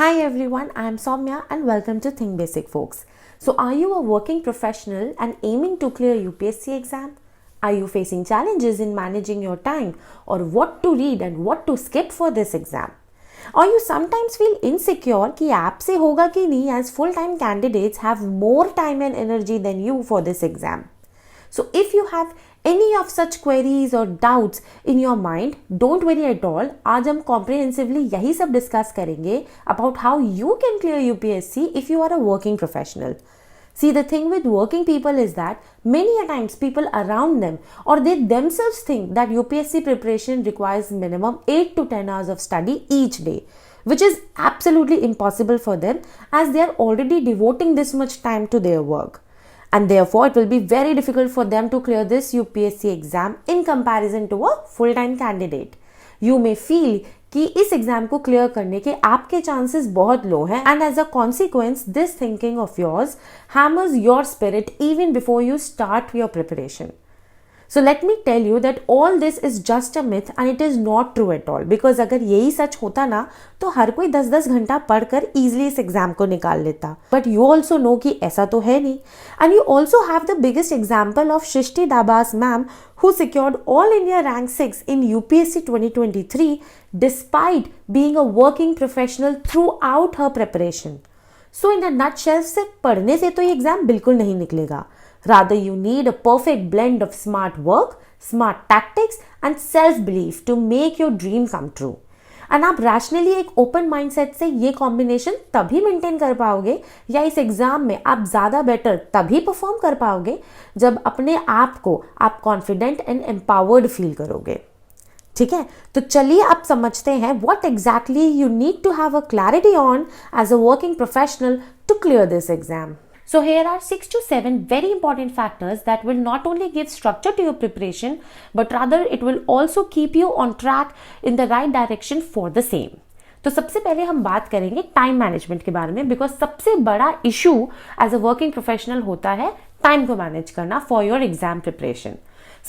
Hi everyone, I am Soumya and welcome to Think Basic folks. So are you a working professional and aiming to clear UPSC exam? Are you facing challenges in managing your time or what to read and what to skip for this exam? Or you sometimes feel insecure कि आपसे होगा कि नहीं as full-time candidates have more time and energy than you for this exam. So if you have any of such queries or doubts in your mind, don't worry at all. आज हम comprehensively यही सब discuss करेंगे about how you can clear UPSC if you are a working professional. See, the thing with working people is that many a times people around them or they themselves think that UPSC preparation requires minimum 8 to 10 hours of study each day, which is absolutely impossible for them as they are already devoting this much time to their work. And therefore, it will be very difficult for them to clear this UPSC exam in comparison to a full-time candidate. You may feel कि इस exam को clear करने के आपके chances बहुत low हैं and as a consequence this thinking of yours hammers your spirit even before you start your preparation. So let me tell you that all this is just a myth and it is not true at all. Because अगर यही सच होता ना तो हर कोई 10-10 घंटा पढ़कर easily इस exam को निकाल लेता. But you also know कि ऐसा तो है नहीं. And you also have the biggest example of Shrishti Dabas ma'am who secured All India Rank 6 in UPSC 2023 despite being a working professional throughout her preparation. So in a nutshell, सिर्फ पढ़ने से तो ये एग्जाम बिल्कुल नहीं निकलेगा. Rather, you need a perfect blend of smart work, smart tactics and self-belief to make your dream come true. And आप rationally एक open mindset से ये combination तभी maintain कर पाओगे या इस एग्जाम में आप ज़्यादा better तभी perform कर पाओगे जब अपने आप को आप confident and empowered feel करोगे. ठीक है, तो चलिए आप समझते हैं what exactly you need to have a clarity on as a working professional to clear this exam. So here are 6 to 7 very important factors that will not only give structure to your preparation, but rather it will also keep you on track in the right direction for the same. तो सबसे पहले हम बात करेंगे time management के बारे में because सबसे बड़ा issue as a working professional होता है टाइम को मैनेज करना for your exam preparation.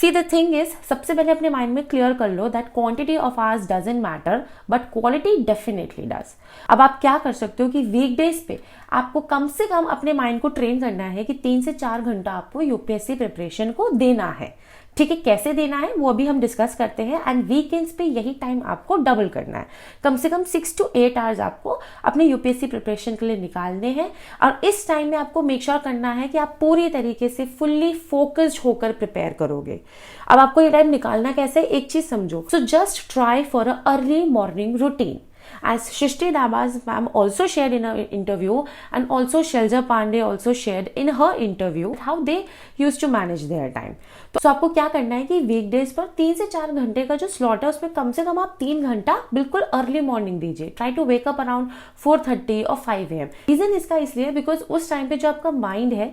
See the thing is सबसे पहले अपने माइंड में क्लियर कर लो that quantity of hours doesn't matter but quality definitely does. अब आप क्या कर सकते हो कि वीकडेज पे आपको कम से कम अपने माइंड को ट्रेन करना है कि 3 से 4 घंटा आपको यूपीएससी प्रिपरेशन को देना है. ठीक है, कैसे देना है वो अभी हम डिस्कस करते हैं एंड वीकेंड्स पे यही टाइम आपको डबल करना है. कम से कम 6 to 8 आवर्स आपको अपने यूपीएससी प्रिपरेशन के लिए निकालने हैं और इस टाइम में आपको मेक श्योर करना है कि आप पूरी तरीके से फुल्ली फोकस्ड होकर प्रिपेयर करोगे. अब आपको ये टाइम निकालना कैसे, एक चीज समझो. So just try for a early morning routine. As Shrishti Dabas ma'am also shared in her interview and also Shelja Pandey also shared in her interview how they used to manage their time. तो आपको क्या करना है कि weekdays पर 3 से 4 घंटे का जो स्लॉट है उसमें कम से कम आप 3 घंटा बिल्कुल अर्ली मॉर्निंग दीजिए. Try to wake up around 4:30 और 5 AM. रीजन इसका इसलिए बिकॉज उस टाइम पे जो आपका माइंड है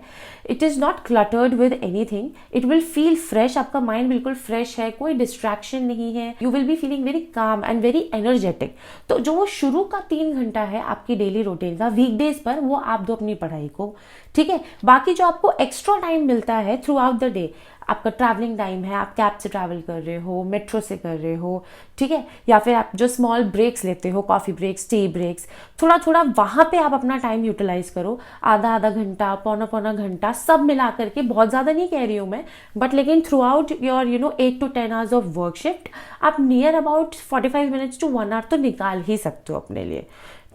it is not cluttered with anything. It will feel fresh. आपका माइंड बिल्कुल फ्रेश है, कोई डिस्ट्रैक्शन नहीं है. You will be feeling very calm and very energetic. तो जो वो शुरू का 3 घंटा है आपकी डेली रूटीन का वीकडेज पर वो आप दो अपनी पढ़ाई को. ठीक है, बाकी जो आपको एक्स्ट्रा टाइम मिलता है थ्रू आउट द डे, आपका ट्रैवलिंग टाइम है, आप कैब से ट्रैवल कर रहे हो, मेट्रो से कर रहे हो, ठीक है, या फिर आप जो स्मॉल ब्रेक्स लेते हो, कॉफी ब्रेक्स, टी ब्रेक्स, थोड़ा थोड़ा वहां पे आप अपना टाइम यूटिलाइज करो. आधा घंटा, पौना घंटा सब मिला करके, बहुत ज्यादा नहीं कह रही हूं मैं, बट लेकिन throughout your 8 to 10 hours of work shift आप near about 45 minutes to 1 hour तो निकाल ही सकते हो अपने लिए.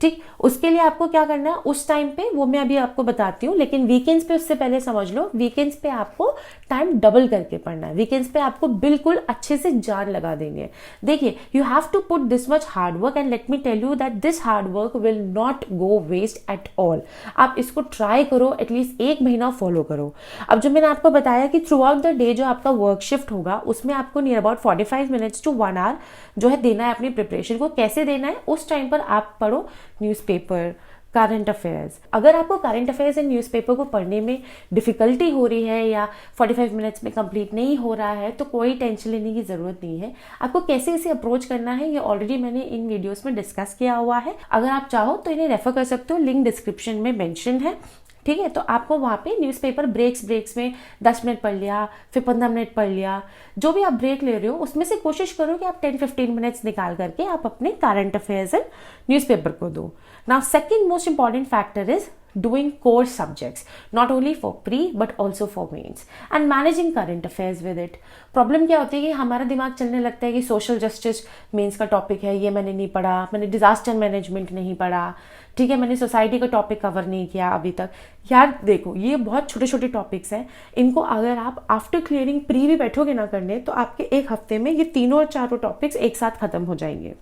ठीक, उसके लिए आपको क्या करना है उस टाइम पे वो मैं अभी आपको बताती हूँ, लेकिन वीकेंड्स पे उससे पहले समझ लो वीकेंड्स पे आपको टाइम डबल करके पढ़ना है. वीकेंड्स पे आपको बिल्कुल अच्छे से जान लगा देनी है. देखिए, you have to put this much hard work and let me tell you that this hard work will not go waste at all. आप इसको ट्राई करो, एटलीस्ट 1 महीना फॉलो करो. अब जो मैंने आपको बताया कि थ्रू आउट द डे जो आपका वर्क शिफ्ट होगा उसमें आपको near about 45 minutes to 1 hour जो है देना है अपनी प्रिपरेशन को. कैसे देना है, उस टाइम पर आप पढ़ो न्यूज़पेपर, करंट अफेयर्स. अगर आपको करंट अफेयर्स एंड न्यूज़पेपर को पढ़ने में डिफिकल्टी हो रही है या 45 मिनट्स में कंप्लीट नहीं हो रहा है तो कोई टेंशन लेने की ज़रूरत नहीं है. आपको कैसे इसे अप्रोच करना है ये ऑलरेडी मैंने इन वीडियोस में डिस्कस किया हुआ है. अगर आप चाहो तो इन्हें रेफर कर सकते हो, लिंक डिस्क्रिप्शन में मेंशन है. ठीक है, तो आपको वहाँ पे न्यूज़पेपर ब्रेक्स में 10 मिनट पढ़ लिया, फिर 15 मिनट पढ़ लिया, जो भी आप ब्रेक ले रहे हो उसमें से कोशिश करो कि आप 10-15 मिनट्स निकाल करके आप अपने करंट अफेयर्स एंड न्यूज़पेपर को दो. Now second most important factor is doing core subjects, not only for pre but also for mains, and managing current affairs with it. Problem क्या होती है कि हमारा दिमाग चलने लगता है कि सोशल जस्टिस मेंस का टॉपिक है, ये मैंने नहीं पढ़ा, मैंने डिजास्टर मैनेजमेंट नहीं पढ़ा, ठीक है, मैंने सोसाइटी का टॉपिक कवर नहीं किया अभी तक. यार देखो, ये बहुत छोटे छोटे टॉपिक्स हैं, इनको अगर आप आफ्टर क्लियरिंग प्री भी बैठोगे ना करने तो आपके एक हफ्ते में ये तीनों और चारों टॉपिक्स एक साथ खत्म हो जाएंगे.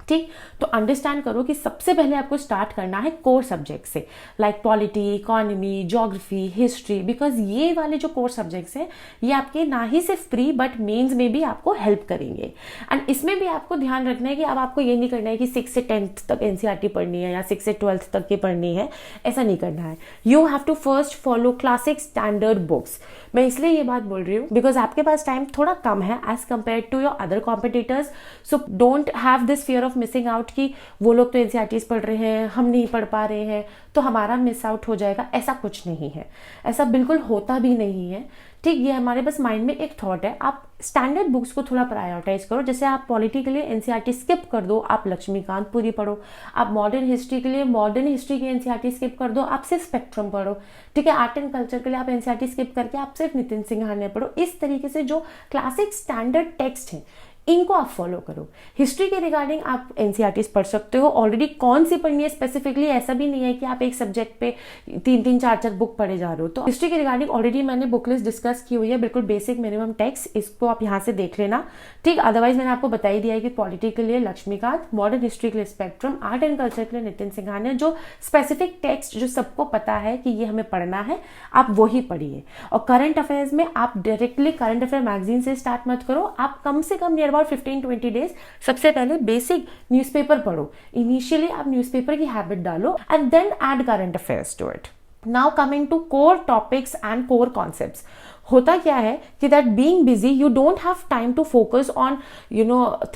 ठीक, तो अंडरस्टैंड करो कि सबसे पहले आपको स्टार्ट करना है कोर सब्जेक्ट से, like polity, economy, geography, history, because ये वाले जो कोर सब्जेक्ट्स हैं ये आपके ना ही सिर्फ प्री बट मेंस में भी आपको हेल्प करेंगे. एंड इसमें भी आपको ध्यान रखना है कि अब आपको ये नहीं करना है कि 6 से 10th तक एनसीईआरटी पढ़नी है या 6 से 12th तक की पढ़नी है, ऐसा नहीं करना है. You have to first follow classic standard books. मैं इसलिए ये बात बोल रही हूँ बिकॉज आपके पास टाइम थोड़ा कम है as compare to your other competitors. So don't have this fear of missing out कि वो लोग तो एनसीईआरटीज पढ़ रहे हैं, हम नहीं पढ़ पा रहे हैं तो हमारा मिस आउट हो जाएगा. ऐसा कुछ नहीं है, ऐसा बिल्कुल होता भी नहीं है. ठीक, ये हमारे बस माइंड में एक थॉट है. आप स्टैंडर्ड बुक्स को थोड़ा प्रायोरिटाइज करो. जैसे आप पॉलिटी के लिए एनसीईआरटी स्किप कर दो, आप लक्ष्मीकांत पूरी पढ़ो. आप मॉडर्न हिस्ट्री के लिए मॉडर्न हिस्ट्री की एनसीईआरटी स्किप कर दो, आप सिर्फ स्पेक्ट्रम पढ़ो. ठीक है, आर्ट एंड कल्चर के लिए आप एनसीईआरटी स्किप करके आप सिर्फ नितिन सिंघानिया पढ़ो. इस तरीके से जो क्लासिक स्टैंडर्ड टेक्स्ट हैं इनको आप फॉलो करो. हिस्ट्री के रिगार्डिंग आप एनसीईआरटीज पढ़ सकते हो. ऑलरेडी कौन सी पढ़नी है स्पेसिफिकली ऐसा भी नहीं है कि आप एक सब्जेक्ट पे 3-3, 4-4 बुक पढ़े जा रहे हो. तो हिस्ट्री के रिगार्डिंग ऑलरेडी मैंने बुक लिस्ट डिस्कस की हुई है, बिल्कुल बेसिक मिनिमम टेक्स्ट, इसको आप यहाँ से देख लेना. ठीक, अदरवाइज मैंने आपको बता ही दिया है कि पॉलिटी के लिए लक्ष्मीकांत, मॉडर्न हिस्ट्री के लिए स्पेक्ट्रम, आर्ट एंड कल्चर के लिए नितिन सिंघानिया. जो स्पेसिफिक टेक्स्ट जो सबको पता है कि ये हमें पढ़ना है, आप वही पढ़िए. और करंट अफेयर्स में आप डायरेक्टली करंट अफेयर मैगजीन से स्टार्ट मत करो. आप कम से कम नियर अबाउट 15-20 डेज सबसे पहले बेसिक न्यूज़पेपर पढ़ो. इनिशियली आप न्यूज़पेपर की हैबिट डालो and then add current affairs to it. Now coming to core topics and core concepts. होता क्या है कि that being busy you don't have time to focus on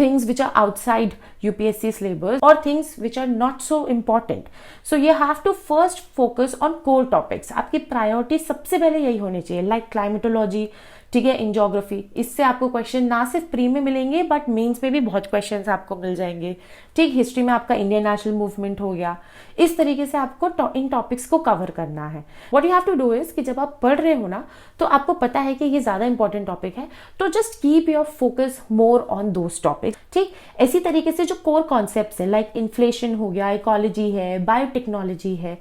things which are outside UPSC syllabus और things which are not so important. So you have to first focus on core topics. आपकी priority सबसे पहले यही होनी चाहिए, like climatology, ठीक है, in geography. इससे आपको क्वेश्चन ना सिर्फ प्री में मिलेंगे बट मेंस में भी बहुत क्वेश्चंस आपको मिल जाएंगे. ठीक, हिस्ट्री में आपका इंडियन नेशनल मूवमेंट हो गया. इस तरीके से आपको इन टॉपिक्स को कवर करना है. What you have to do is कि जब आप पढ़ रहे हो ना तो आपको पता है कि ये ज्यादा इंपॉर्टेंट टॉपिक है, तो just keep your focus more on those topics. ठीक, इसी तरीके से जो कोर कॉन्सेप्ट्स है लाइक इन्फ्लेशन हो गया, इकोलॉजी है, बायोटेक्नोलॉजी है,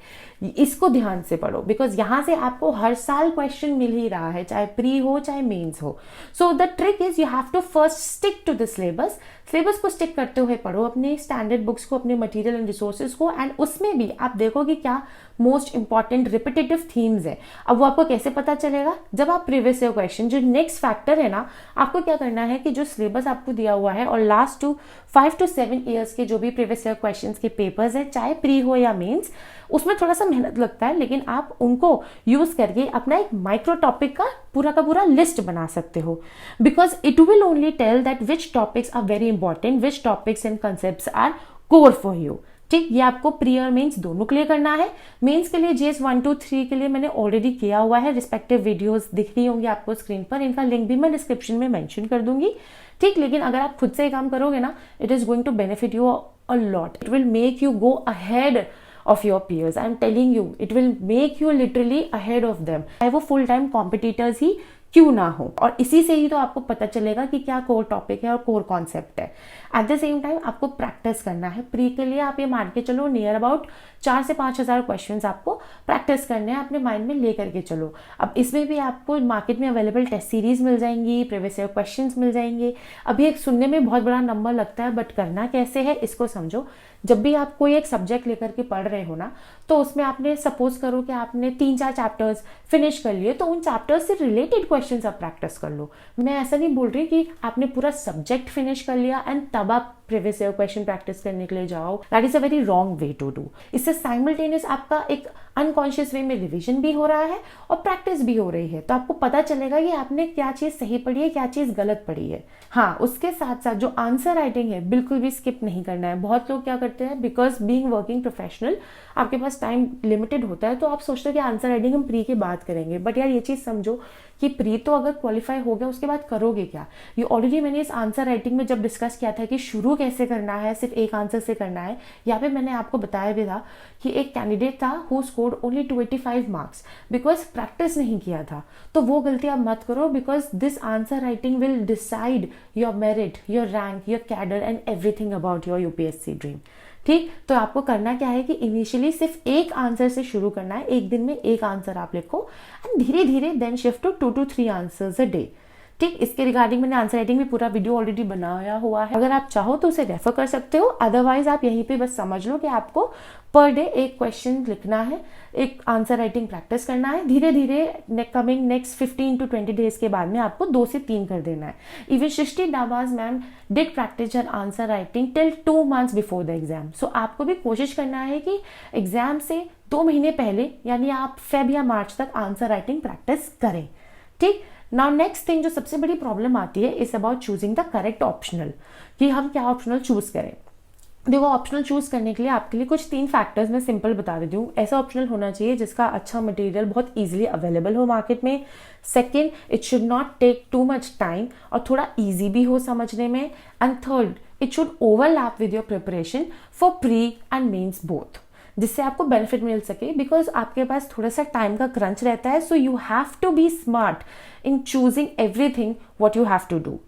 इसको ध्यान से पढ़ो बिकॉज यहाँ से आपको हर साल क्वेश्चन मिल ही रहा है, चाहे प्री हो चाहे मेंस हो. So the trick is you have to first stick to the syllabus. Syllabus को स्टिक करते हुए पढ़ो, अपने स्टैंडर्ड बुक्स को, अपने मटेरियल एंड रिसोर्सेज को, एंड उसमें भी आप देखो कि क्या मोस्ट इंपॉर्टेंट रिपीटेटिव थीम्स है. अब वो आपको कैसे पता चलेगा? जब आप प्रीवियस ईयर क्वेश्चन, जो नेक्स्ट फैक्टर है ना, आपको क्या करना है कि जो सिलेबस आपको दिया हुआ है और लास्ट 5 to 7 ईयर्स के जो भी प्रीवियस ईयर क्वेश्चन के पेपर्स है, चाहे प्री हो या मेन्स, उसमें थोड़ा सा मेहनत लगता है लेकिन आप उनको यूज करके अपना एक माइक्रो टॉपिक का पूरा लिस्ट बना सकते हो. Because it will only tell that which topics are very important, which topics and concepts are core for you. ठीक, ये आपको प्री और मेंस दोनों क्लियर करना है. मेंस के लिए जीएस 1, 2, 3 के लिए मैंने ऑलरेडी किया हुआ है. रिस्पेक्टिव वीडियोस दिख रही होंगी आपको स्क्रीन पर, इनका लिंक भी मैं डिस्क्रिप्शन में मेंशन कर दूंगी. ठीक, लेकिन अगर आप खुद से ही काम करोगे ना, it is going to benefit you a lot. It will make you go ahead of your peers. I am telling you, it will make you literally ahead of them. चाहे वो full time competitors ही क्यों ना हो. और इसी से ही तो आपको पता चलेगा कि क्या कोर टॉपिक है और कोर कॉन्सेप्ट है. एट द सेम टाइम आपको प्रैक्टिस करना है. प्री के लिए आप ये मान के चलो नियर अबाउट 4 से 5 हज़ार क्वेश्चंस आपको प्रैक्टिस करने हैं, अपने माइंड में ले करके चलो. अब इसमें भी आपको मार्केट में अवेलेबल टेस्ट सीरीज मिल जाएंगी, प्रीवियस ईयर क्वेश्चंस मिल जाएंगे. अभी एक सुनने में बहुत बड़ा नंबर लगता है बट करना कैसे है इसको समझो. जब भी आप कोई एक सब्जेक्ट लेकर के पढ़ रहे हो ना, तो उसमें आपने सपोज करो कि आपने 3-4 चैप्टर्स फिनिश कर लिए, तो उन चैप्टर्स से रिलेटेड क्वेश्चंस आप प्रैक्टिस कर लो. मैं ऐसा नहीं बोल रही कि आपने पूरा सब्जेक्ट फिनिश कर लिया एंड तब आप प्रीवियस ईयर क्वेश्चन प्रैक्टिस करने के लिए जाओ. That is a very wrong way to do. इससे साइमल्टेनियस आपका एक अनकॉन्शियस वे में रिवीजन भी हो रहा है और प्रैक्टिस भी हो रही है. तो आपको पता चलेगा कि आपने क्या चीज सही पढ़ी है, क्या चीज गलत पढ़ी है. हाँ, उसके साथ साथ जो आंसर राइटिंग है बिल्कुल भी स्किप नहीं करना है. बहुत लोग क्या करते करते हैं बिकॉज बीइंग वर्किंग प्रोफेशनल आपके पास टाइम लिमिटेड होता है, तो आप सोचते हो कि आंसर राइटिंग हम प्री के बाद करेंगे। बट यार ये चीज़ समझो कि प्री तो अगर क्वालिफाई हो गया उसके बाद करोगे क्या। ये ऑलरेडी मैंने इस आंसर राइटिंग में जब डिस्कस किया था कि शुरू कैसे करना है, सिर्फ एक आंसर से करना है, यहाँ पे मैंने आपको बताया भी था कि एक कैंडिडेट था who scored only 285 marks because practice नहीं किया था। तो वो गलती आप मत करो because this answer writing will decide your merit, your rank, your cadre and everything about your UPSC dream. ठीक, तो आपको करना क्या है कि इनिशियली सिर्फ एक आंसर से शुरू करना है, एक दिन में एक आंसर आप लिखो एंड धीरे धीरे then shift to 2 to 3 answers a day. ठीक, इसके रिगार्डिंग मैंने आंसर राइटिंग में पूरा वीडियो ऑलरेडी बनाया हुआ है, अगर आप चाहो तो उसे रेफर कर सकते हो। अदरवाइज आप यहीं पे बस समझ लो कि आपको पर डे एक क्वेश्चन लिखना है, एक आंसर राइटिंग प्रैक्टिस करना है, धीरे धीरे कमिंग नेक्स्ट 15 to 20 डेज के बाद में आपको 2 से 3 कर देना है। Even Srushti Dabas ma'am did practice her answer writing till 2 months before the exam. So आपको भी कोशिश करना है कि एग्जाम से 2 महीने पहले यानी आप फेब या मार्च तक आंसर राइटिंग प्रैक्टिस करें। ठीक, नाउ नेक्स्ट थिंग जो सबसे बड़ी प्रॉब्लम आती है is about choosing the correct optional, कि हम क्या ऑप्शनल चूज करें। देखो, ऑप्शनल चूज करने के लिए आपके लिए कुछ 3 फैक्टर्स मैं सिंपल बता देती हूँ। ऐसा ऑप्शनल होना चाहिए जिसका अच्छा मटेरियल बहुत इजीली अवेलेबल हो मार्केट में। Second, it should not take too much time और थोड़ा इजी भी हो समझने में। And third, it should overlap with your preparation for pre and mains both, जिससे आपको बेनिफिट मिल सके बिकॉज आपके पास थोड़ा सा टाइम का क्रंच रहता है। So you have to be smart in choosing everything what you have to do.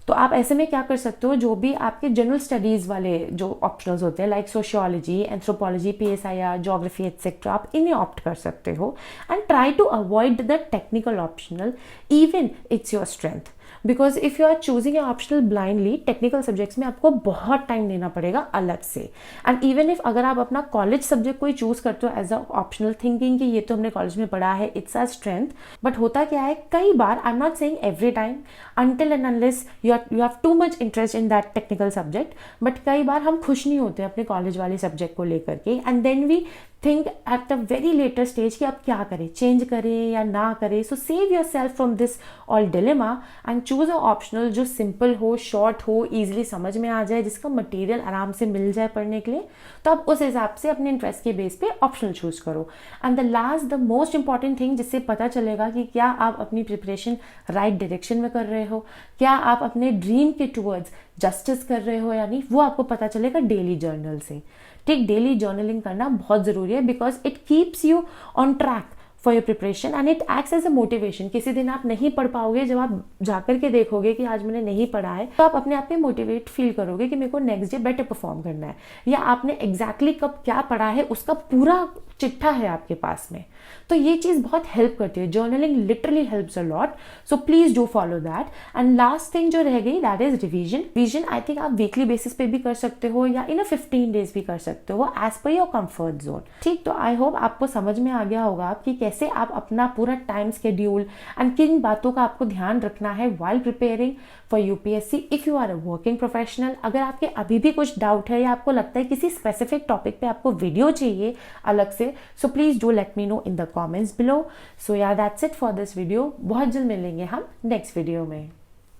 तो आप ऐसे में क्या कर सकते हो, जो भी आपके जनरल स्टडीज वाले जो ऑप्शनल्स होते हैं like sociology, anthropology, PSIR, geography etcetera, आप इन्हें ऑप्ट कर सकते हो and try to avoid the technical optional even it's your strength. Because if you are choosing a optional blindly, technical subjects में आपको बहुत टाइम देना पड़ेगा अलग से। एंड इवन इफ अगर आप अपना कॉलेज सब्जेक्ट कोई चूज करते हो एज अ ऑप्शनल, थिंकिंग कि ये तो हमने कॉलेज में पढ़ा है, इट्स अ स्ट्रेंथ, बट होता क्या है कई बार, I am not saying every time, until and unless you have too much interest in that technical subject, but कई बार हम खुश नहीं होते अपने कॉलेज वाले सब्जेक्ट को लेकर के and then we think at the very later stage कि अब क्या करें, चेंज करें या ना करें। So save your self from this all dilemma and choose a optional जो सिंपल हो, शॉर्ट हो, ईजिली समझ में आ जाए, जिसका मटेरियल आराम से मिल जाए पढ़ने के लिए। तो आप उस हिसाब से अपने इंटरेस्ट के बेस पे ऑप्शनल चूज करो। And the last, the most important thing जिससे पता चलेगा कि क्या आप अपनी प्रिपरेशन राइट डायरेक्शन में कर रहे हो, क्या आप अपने ड्रीम के टूवर्ड्स जस्टिस कर रहे हो या नहीं, वो आपको पता चलेगा डेली जर्नल से। ठीक, डेली जर्नलिंग करना बहुत जरूरी है because it keeps you on track for your preparation and it acts as a motivation. किसी दिन आप नहीं पढ़ पाओगे, जब आप जाकर के देखोगे कि आज मैंने नहीं पढ़ा है, तो आप अपने आप में मोटिवेट फील करोगे कि मेरे को नेक्स्ट डे बेटर परफॉर्म करना है, या आपने एग्जैक्टली कब क्या पढ़ा है उसका पूरा चिट्ठा है आपके पास में। तो ये चीज़ बहुत हेल्प करती है, journaling literally helps a lot. So please do follow that. And last thing जो रह गई that is revision I think आप वीकली बेसिस पे भी कर सकते हो या इन 15 डेज भी कर सकते हो as per your comfort zone. ठीक, तो आई होप आपको समझ में आ गया होगा कि कैसे आप अपना पूरा टाइम स्केड्यूल एंड किन बातों का आपको ध्यान रखना है while preparing for UPSC if you are a working professional. अगर आपके अभी भी कुछ डाउट है या आपको लगता है किसी स्पेसिफिक टॉपिक पे आपको वीडियो चाहिए अलग से, so please do let me know in the comments below. So yeah, that's it for this video. बहुत जल्द मिलेंगे हम नेक्स्ट वीडियो में।